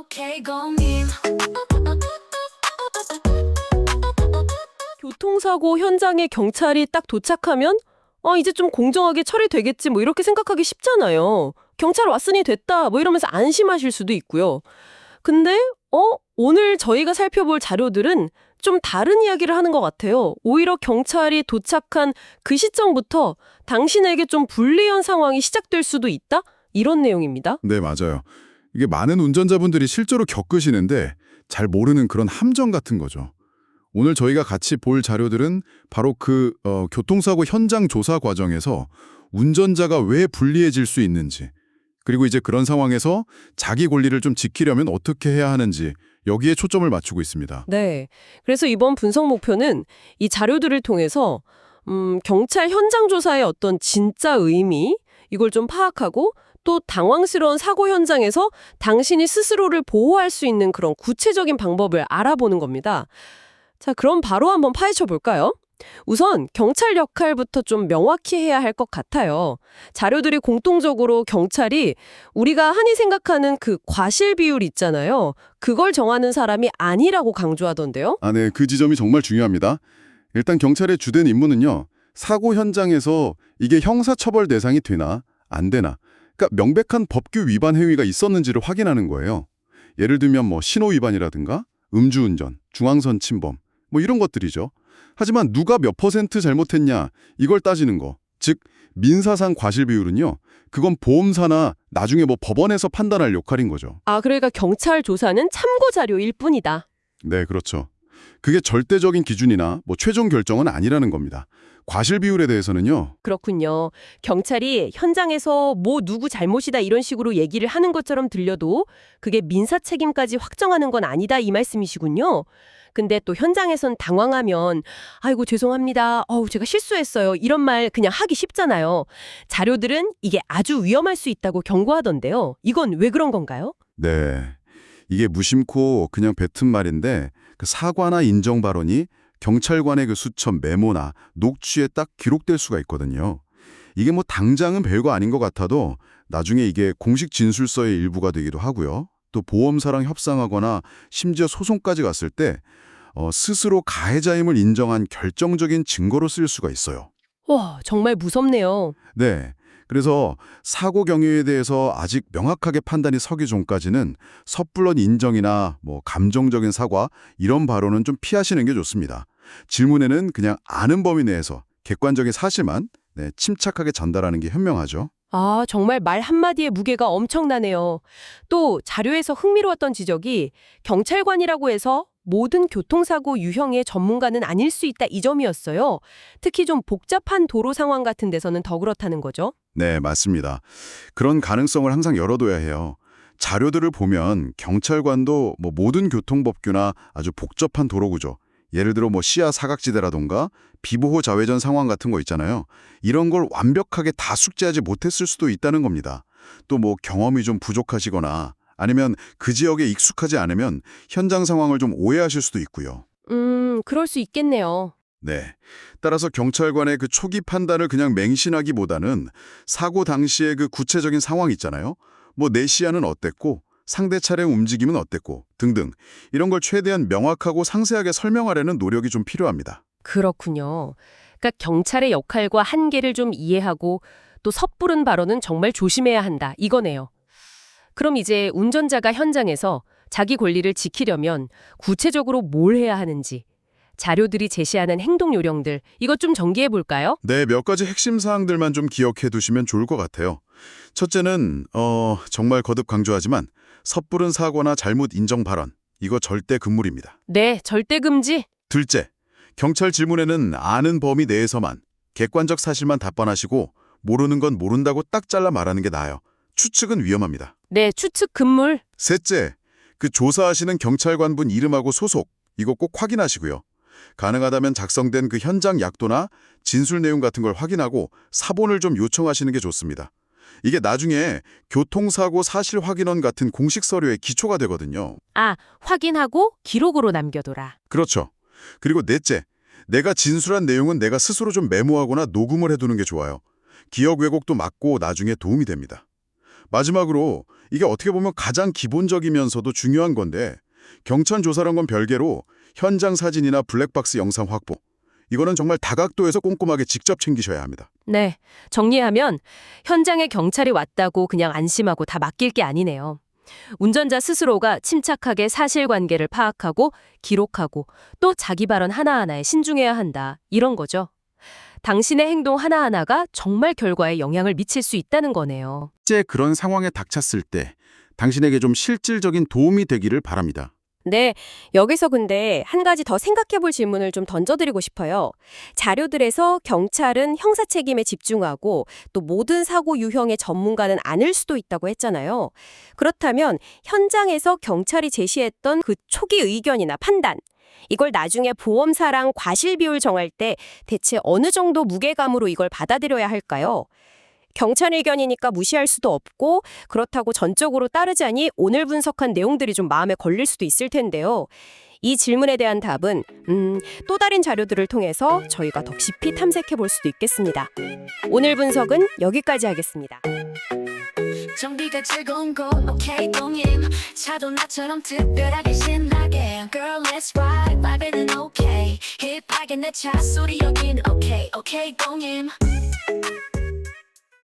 오케이 공님. 교통사고 현장에 경찰이 딱 도착하면 이제 좀 공정하게 처리되겠지 뭐 이렇게 생각하기 쉽잖아요. 경찰 왔으니 됐다 뭐 이러면서 안심하실 수도 있고요. 근데 오늘 저희가 살펴볼 자료들은 좀 다른 이야기를 하는 것 같아요. 오히려 경찰이 도착한 그 시점부터 당신에게 좀 불리한 상황이 시작될 수도 있다? 이런 내용입니다. 네, 맞아요. 이게 많은 운전자분들이 실제로 겪으시는데 잘 모르는 그런 함정 같은 거죠. 오늘 저희가 같이 볼 자료들은 바로 교통사고 현장 조사 과정에서 운전자가 왜 불리해질 수 있는지, 그리고 이제 그런 상황에서 자기 권리를 좀 지키려면 어떻게 해야 하는지 여기에 초점을 맞추고 있습니다. 네. 그래서 이번 분석 목표는 이 자료들을 통해서 경찰 현장 조사의 어떤 진짜 의미, 이걸 좀 파악하고 또 당황스러운 사고 현장에서 당신이 스스로를 보호할 수 있는 그런 구체적인 방법을 알아보는 겁니다. 자, 그럼 바로 한번 파헤쳐 볼까요? 우선 경찰 역할부터 좀 명확히 해야 할 것 같아요. 자료들이 공통적으로 경찰이 우리가 흔히 생각하는 그 과실 비율 있잖아요. 그걸 정하는 사람이 아니라고 강조하던데요. 네, 그 지점이 정말 중요합니다. 일단 경찰의 주된 임무는요, 사고 현장에서 이게 형사처벌 대상이 되나 안 되나, 그러니까 명백한 법규 위반 행위가 있었는지를 확인하는 거예요. 예를 들면 신호 위반이라든가 음주운전, 중앙선 침범, 이런 것들이죠. 하지만 누가 몇 % 잘못했냐, 이걸 따지는 거. 즉, 민사상 과실 비율은요, 그건 보험사나 나중에 법원에서 판단할 역할인 거죠. 그러니까 경찰 조사는 참고 자료일 뿐이다. 네, 그렇죠. 그게 절대적인 기준이나 최종 결정은 아니라는 겁니다. 과실 비율에 대해서는요. 그렇군요. 경찰이 현장에서 누구 잘못이다 이런 식으로 얘기를 하는 것처럼 들려도 그게 민사 책임까지 확정하는 건 아니다 이 말씀이시군요. 근데 또 현장에선 당황하면 아이고 죄송합니다. 제가 실수했어요. 이런 말 그냥 하기 쉽잖아요. 자료들은 이게 아주 위험할 수 있다고 경고하던데요. 이건 왜 그런 건가요? 네. 이게 무심코 그냥 뱉은 말인데 그 사과나 인정 발언이 경찰관의 그 수첩 메모나 녹취에 딱 기록될 수가 있거든요. 이게 당장은 별거 아닌 것 같아도 나중에 이게 공식 진술서의 일부가 되기도 하고요. 또 보험사랑 협상하거나 심지어 소송까지 갔을 때 스스로 가해자임을 인정한 결정적인 증거로 쓰일 수가 있어요. 와, 정말 무섭네요. 네. 그래서 사고 경위에 대해서 아직 명확하게 판단이 서기 전까지는 섣불런 인정이나 감정적인 사과 이런 발언은 좀 피하시는 게 좋습니다. 질문에는 그냥 아는 범위 내에서 객관적인 사실만 침착하게 전달하는 게 현명하죠. 정말 말 한마디의 무게가 엄청나네요. 또 자료에서 흥미로웠던 지적이 경찰관이라고 해서 모든 교통사고 유형의 전문가는 아닐 수 있다 이 점이었어요. 특히 좀 복잡한 도로 상황 같은 데서는 더 그렇다는 거죠. 네, 맞습니다. 그런 가능성을 항상 열어둬야 해요. 자료들을 보면 경찰관도 모든 교통법규나 아주 복잡한 도로구조, 예를 들어 시야 사각지대라던가 비보호 자회전 상황 같은 거 있잖아요. 이런 걸 완벽하게 다 숙지하지 못했을 수도 있다는 겁니다. 또 경험이 좀 부족하시거나 아니면 그 지역에 익숙하지 않으면 현장 상황을 좀 오해하실 수도 있고요. 그럴 수 있겠네요. 네. 따라서 경찰관의 그 초기 판단을 그냥 맹신하기보다는 사고 당시의 그 구체적인 상황 있잖아요. 내 시야는 어땠고 상대 차량 움직임은 어땠고 등등 이런 걸 최대한 명확하고 상세하게 설명하려는 노력이 좀 필요합니다. 그렇군요. 그러니까 경찰의 역할과 한계를 좀 이해하고 또 섣부른 발언은 정말 조심해야 한다 이거네요. 그럼 이제 운전자가 현장에서 자기 권리를 지키려면 구체적으로 뭘 해야 하는지 자료들이 제시하는 행동 요령들 이것 좀 정리해 볼까요? 네, 몇 가지 핵심 사항들만 좀 기억해 두시면 좋을 것 같아요. 첫째는 정말 거듭 강조하지만 섣부른 사고나 잘못 인정 발언 이거 절대 금물입니다. 네, 절대 금지. 둘째, 경찰 질문에는 아는 범위 내에서만 객관적 사실만 답변하시고 모르는 건 모른다고 딱 잘라 말하는 게 나아요. 추측은 위험합니다. 네, 추측 금물. 셋째, 그 조사하시는 경찰관분 이름하고 소속 이거 꼭 확인하시고요. 가능하다면 작성된 그 현장 약도나 진술 내용 같은 걸 확인하고 사본을 좀 요청하시는 게 좋습니다. 이게 나중에 교통사고 사실 확인원 같은 공식 서류의 기초가 되거든요. 확인하고 기록으로 남겨둬라. 그렇죠. 그리고 넷째, 내가 진술한 내용은 내가 스스로 좀 메모하거나 녹음을 해두는 게 좋아요. 기억 왜곡도 막고 나중에 도움이 됩니다. 마지막으로 이게 어떻게 보면 가장 기본적이면서도 중요한 건데 경찰 조사란 건 별개로 현장 사진이나 블랙박스 영상 확보 이거는 정말 다각도에서 꼼꼼하게 직접 챙기셔야 합니다. 네, 정리하면 현장에 경찰이 왔다고 그냥 안심하고 다 맡길 게 아니네요. 운전자 스스로가 침착하게 사실관계를 파악하고 기록하고 또 자기 발언 하나하나에 신중해야 한다. 이런 거죠. 당신의 행동 하나하나가 정말 결과에 영향을 미칠 수 있다는 거네요. 실제 그런 상황에 닥쳤을 때 당신에게 좀 실질적인 도움이 되기를 바랍니다. 네, 여기서 근데 한 가지 더 생각해 볼 질문을 좀 던져드리고 싶어요. 자료들에서 경찰은 형사 책임에 집중하고 또 모든 사고 유형의 전문가는 아닐 수도 있다고 했잖아요. 그렇다면 현장에서 경찰이 제시했던 그 초기 의견이나 판단, 이걸 나중에 보험사랑 과실 비율 정할 때 대체 어느 정도 무게감으로 이걸 받아들여야 할까요? 경찰 의견이니까 무시할 수도 없고 그렇다고 전적으로 따르자니 오늘 분석한 내용들이 좀 마음에 걸릴 수도 있을 텐데요. 이 질문에 대한 답은 또 다른 자료들을 통해서 저희가 더 깊이 탐색해 볼 수도 있겠습니다. 오늘 분석은 여기까지 하겠습니다. 정비가 즐거운 곳 오케이 동임 차도 나처럼 특별하게 신나게 Girl let's ride vibe는 오케이 힙하게 내 차 소리 여긴 오케이 오케이 동임